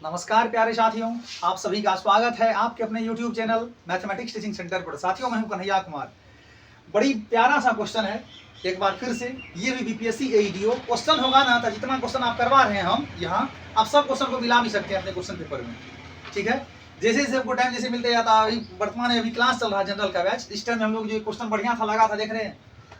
नमस्कार प्यारे साथियों, आप सभी का स्वागत है आपके अपने YouTube channel mathematics teaching centre पर। साथियों, मैं हूं कन्हैया कुमार। बड़ी प्यारा सा क्वेश्चन है, एक बार फिर से ये भी बीपीएससी एईडीओ क्वेश्चन होगा ना, तो जितना क्वेश्चन आप करवा रहे हैं हम यहाँ, आप सब क्वेश्चन को मिला भी सकते हैं अपने क्वेश्चन पेपर में। ठीक है, जैसे जैसे आपको टाइम जैसे मिलते जाता है। वर्तमान में अभी क्लास चल रहा है जनरल का बैच। इस टाइम हम लोग जो क्वेश्चन बढ़िया था लगा था, देख रहे हैं,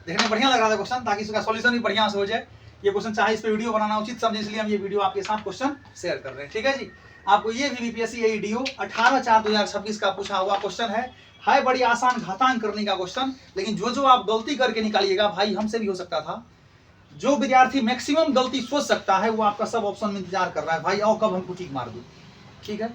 देखने में बढ़िया लग रहा था क्वेश्चन, ताकि इसका सॉल्यूशन भी बढ़िया से हो जाए। ये क्वेश्चन चाहे इस पे वीडियो बनाना उचित समझे, इसलिए हम ये वीडियो आपके साथ क्वेश्चन शेयर कर रहे हैं। ठीक है जी, आपको ये भी बीपीएससी एईडीओ 18/4/2026 का पूछा हुआ क्वेश्चन है बड़ी आसान घातांक करने का क्वेश्चन। लेकिन जो जो आप गलती करके निकालिएगा, भाई हमसे भी हो सकता था। जो विद्यार्थी मैक्सिमम गलती सोच सकता है वो आपका सब ऑप्शन में इंतजार कर रहा है, भाई आओ कब हमको ठीक मार दो। ठीक है,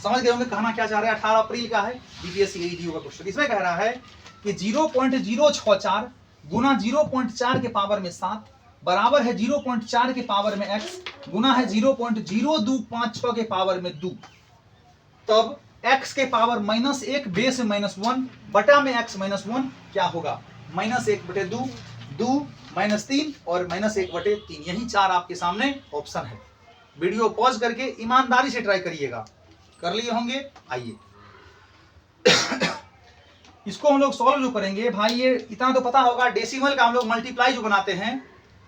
समझ गए होंगे कहना क्या चाह रहे हैं। 18 अप्रैल का है बीपीएससी एईडीओ का क्वेश्चन। इसमें कह रहा है कि 0.064 गुना 0.4 के पावर में 7 बराबर है 0.4 के पावर में x गुना है 0.0256 के पावर में 2। तब x के पावर -1 बेस -1 बटा में x -1 क्या होगा? -1/2, 2 -3 और -1/3। यही चार आपके सामने ऑप्शन है। वीडियो पॉज करके ईमानदारी से ट्राई करिएगा। कर लिए होंगे, आइए इसको हम लोग सॉल्व जो करेंगे, भाई ये इतना तो पता होगा, डेसिमल का हम लोग मल्टीप्लाई जो बनाते हैं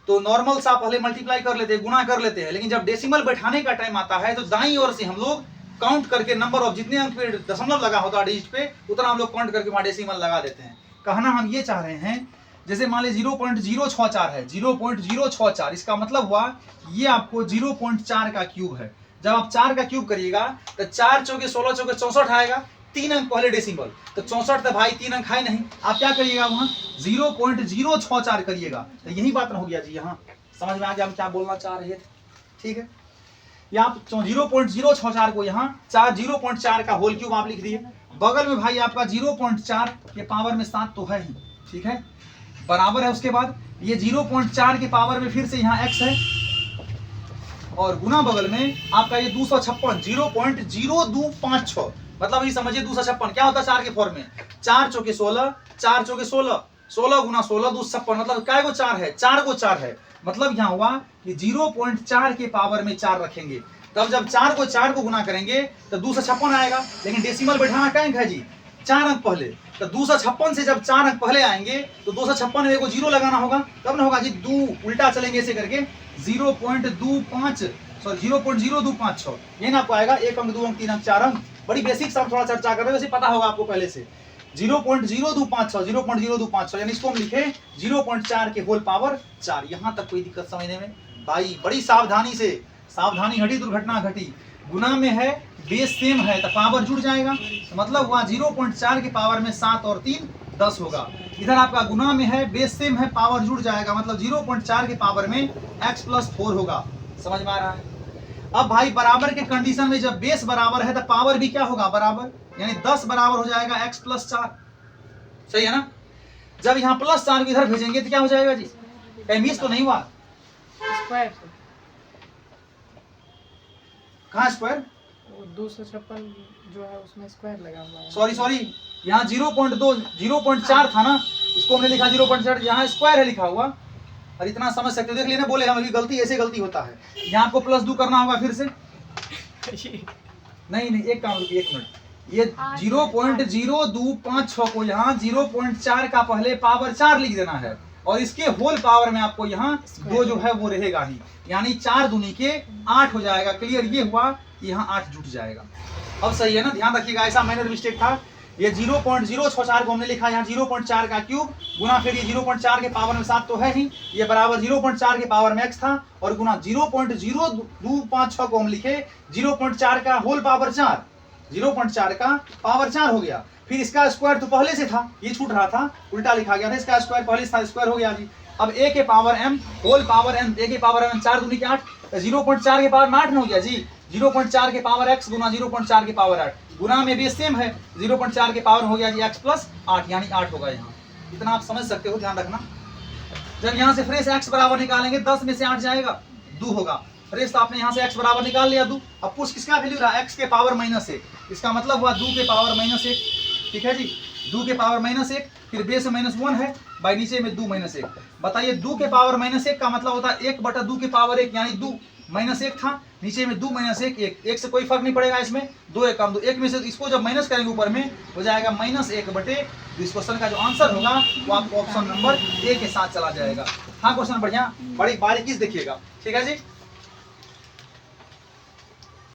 तो नॉर्मल सा पहले मल्टीप्लाई कर लेते हैं, गुना कर लेते हैं। लेकिन जब डेसिमल बैठाने का टाइम आता है तो दाईं ओर से हम लोग काउंट करके नंबर ऑफ जितने अंक पे दशमलव लगा होता है डिजिट पे, उतना हम लोग काउंट करके वहां डेसिमल लगा देते हैं। कहना हम ये चाह रहे हैं, जैसे मान लीजिए 0.064 है, 0.064 इसका मतलब हुआ ये आपको 0.4 का क्यूब है। जब आप 4 का क्यूब करिएगा तो 4 चौके 16 चौके 64 आएगा। 3 अंक पहले डेसिमल, तो 64 तो भाई 3 अंक है नहीं। आप क्या करिएगा वहां 0.064 करिएगा। तो यही बात हो गया जी, यहाँ समझ में आ गया हम क्या बोलना चाह रहे थे। ठीक है, या आप 0.064 को यहाँ 0.4 का होल क्यूब आप लिख दिए। बगल में भाई आपका 0.4 के पावर में 7 तो है ही। ठीक है, बराबर है। उसके बाद ये 0.4 के पावर में फिर से यहाँ x है, और गुना बगल में आपका ये 256 0.0256, मतलब ये समझिए 256 क्या होता है 4 के फॉर्म में। 4 चौके 16, 4 चौके 16, 16 गुना 16 256, मतलब क्या को 4 है, 4 को 4 है। मतलब यहाँ हुआ कि 0.4 के पावर में 4 रखेंगे। तब जब 4 को गुना करेंगे तो 256 आएगा। लेकिन डेसिमल बैठाना क्या अंक है जी, 4 अंक पहले। तो 256 से जब 4 अंक पहले आएंगे तो 256 में एगो जीरो लगाना होगा, तब ना होगा जी। 2 उल्टा चलेंगे ऐसे करके 0.025 ये ना आपको आएगा। 1 अंक 2 अंक 3 अंक 4 अंक। बड़ी बेसिक सब थोड़ा चर्चा कर रहे हैं, वैसे पता होगा आपको पहले से। 0.025 यानी इसको हम लिखे 0.4 के होल पावर 4। यहां तक कोई दिक्कत समझने में? भाई बड़ी सावधानी से, सावधानी हटी दुर्घटना घटी। गुना में है, बेस सेम है तो पावर जुड़ जाएगा। तो मतलब हुआ 0.4 के पावर में 7 और 3 10 होगा। इधर आपका गुना में है, बेस सेम है, पावर जुड़ जाएगा। मतलब 0.4 के पावर में x + 4 होगा। समझ में आ रहा है? अब भाई बराबर के कंडीशन में जब बेस बराबर है तो पावर भी क्या होगा, बराबर, यानी 10 बराबर हो जाएगा x + 4। सही है ना? जब यहाँ +4 को इधर भेजेंगे तो क्या हो जाएगा जी? कहीं मिस तो नहीं हुआ? स्क्वायर कहाँ स्क्वायर? 256 जो है उसमें स्क्वायर लगा हुआ है। सॉरी, यहाँ 0.4 था ना, इसको हमने लिखा 0.4, यहाँ स्क्वायर है लिखा हुआ। और इतना समझ सकते हो, देख लेना, बोले हम अभी गलती, ऐसे गलती होता है। यहाँ आपको +2 करना होगा फिर से। नहीं एक काम रुकिए, 1 मिनट। ये 0.0256 को यहाँ 0.4 का पहले पावर 4 लिख देना है, और इसके होल पावर में आपको यहाँ 2 जो है वो रहेगा ही, यानी 4 दूनी के 8 हो जाएगा। क्लियर? ये हुआ कि यहाँ 8 जुट जाएगा। अब सही है ना? ध्यान रखिएगा, ऐसा माइनर मिस्टेक था। ये 0.064 को हमने लिखा यहाँ 0.4 का क्यूब गुना, फिर ये 0.4 के पावर में 7 तो है ही, ये बराबर 0.4 के पावर में x था, और गुना 0.0256 को हम लिखे 0.4 का होल पावर 4, 0.4 का पावर 4 हो गया। फिर इसका स्क्वायर तो पहले से था, ये छूट रहा था, उल्टा लिखा गया था। इसका स्क्वायर पहले से था, स्क्वायर हो गया जी। अब a के power m whole power m, a के पावर m 4 दूनी के 8, 0.4 के पावर में 8 हो गया जी। 0.4 के पावर x गुना 0.4 के पावर 8, गुना में भी सेम है, 0.4 के पावर हो गया जी x + 8, यानी 8 होगा यहाँ। इतना आप समझ सकते हो, ध्यान रखना। जब यहाँ से फ्रेश x बराबर निकालेंगे 10 में से 8 जाएगा, 2 होगा। फ्रेश तो आपने यहाँ से x बराबर निकाल लिया 2। अब पुश किसका वैल्यू रहा? x के पावर -1, इसका मतलब हुआ 2 के पावर -1। ठीक है जी, 2 के पावर -1, फिर बेस में -1 है, बाई नीचे में 2 -1। बताइए 2 के पावर -1 का मतलब होता है 1/2 के पावर 1, यानी 2 -1 था, नीचे में 2 -1, 1 से कोई फर्क नहीं पड़ेगा इसमें, 2 1 कम 2, 1 में से इसको जब माइनस करेंगे ऊपर में हो जाएगा -1/। इस क्वेश्चन का जो आंसर होगा वो आपको ऑप्शन नंबर ए के साथ चला जाएगा। हाँ क्वेश्चन बढ़िया, बड़ी बारीकी से देखिएगा, ठीक है जी।